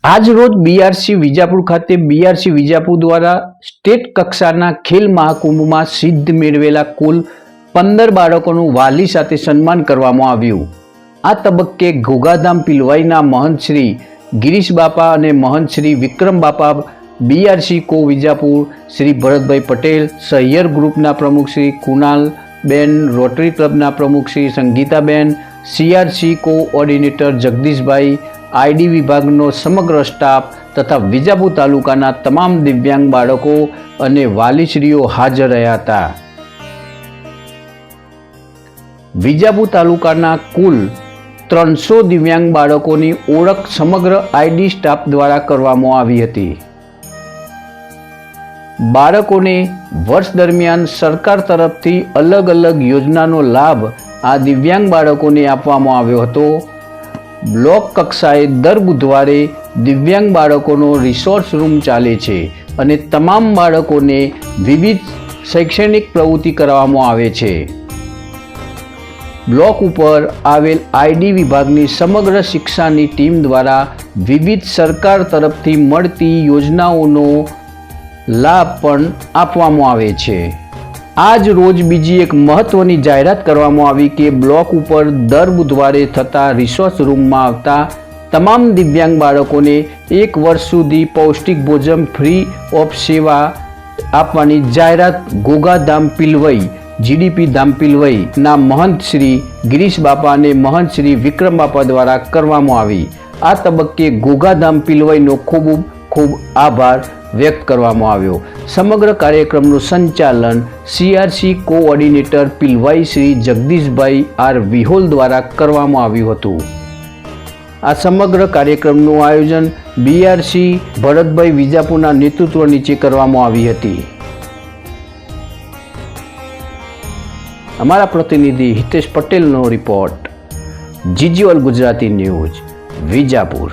આજ રોજ બીઆરસી વિજાપુર ખાતે બીઆરસી વિજાપુર દ્વારા સ્ટેટ કક્ષાના ખેલ મહાકુંભમાં સિદ્ધ મેળવેલા કુલ 15 બાળકોનું વાલી સાથે સન્માન કરવામાં આવ્યું। આ તબક્કે ઘોઘાધામ પિલવાઈના મહંત શ્રી ગિરીશ બાપા અને મહંત શ્રી વિક્રમ બાપા, બીઆરસી કો વિજાપુર શ્રી ભરતભાઈ પટેલ, સહિયર ગ્રુપના પ્રમુખ શ્રી કુનાલબેન, રોટરી ક્લબના પ્રમુખ શ્રી સંગીતાબેન, સીઆરસી કોઓર્ડિનેટર જગદીશભાઈ, આઈડી વિભાગનો સમગ્ર સ્ટાફ તથા વિજાપુર તાલુકાના તમામ દિવ્યાંગ બાળકો અને વાલીશ્રીઓ હાજર રહ્યા હતા। વિજાપુર તાલુકાના કુલ 300 દિવ્યાંગ બાળકોની ઓળખ સમગ્ર આઈડી સ્ટાફ દ્વારા કરવામાં આવી હતી। બાળકોને વર્ષ દરમિયાન સરકાર તરફથી અલગ અલગ યોજનાનો લાભ આ દિવ્યાંગ બાળકોને આપવામાં આવ્યો હતો। બ્લોક કક્ષાએ દર બુધવારે દિવ્યાંગ બાળકોનો રિસોર્સ રૂમ ચાલે છે અને તમામ બાળકોને વિવિધ શૈક્ષણિક પ્રવૃત્તિ કરવામાં આવે છે। બ્લોક ઉપર આવેલ આઈડી વિભાગની સમગ્ર શિક્ષાની ટીમ દ્વારા વિવિધ સરકાર તરફથી મળતી યોજનાઓનો લાભ પણ આપવામાં આવે છે। આજ રોજ બીજી એક મહત્વની જાહેરાત કરવામાં આવી કે બ્લોક ઉપર દર બુધવારે થતા રિસોર્સ રૂમમાં આવતા તમામ દિવ્યાંગ બાળકોને 1 વર્ષ સુધી પૌષ્ટિક ભોજન ફ્રી ઓફ સેવા આપવાની જાહેરાત ઘોઘાધામ પિલવાઈ જીડીપી ધામ પિલવાઈના મહંત શ્રી ગિરીશ બાપા અને મહંત શ્રી વિક્રમ બાપા દ્વારા કરવામાં આવી। આ તબક્કે ઘોઘાધામ પિલવાઈનો ખૂબ ખૂબ આભાર વ્યક્ત કરવામાં આવ્યો। સમગ્ર કાર્યક્રમનું સંચાલન CRC coordinator Pilvai Shri Jagdishbhai R Vihol દ્વારા કરવામાં આવ્યું હતું। આ સમગ્ર કાર્યક્રમનું આયોજન બીઆરસી ભરતભાઈ વિજાપુરના નેતૃત્વ નીચે કરવામાં આવી હતી। અમારા પ્રતિનિધિ હિતેશ પટેલનો રિપોર્ટ, જીજીઓલ ગુજરાતી ન્યૂઝ, વિજાપુર।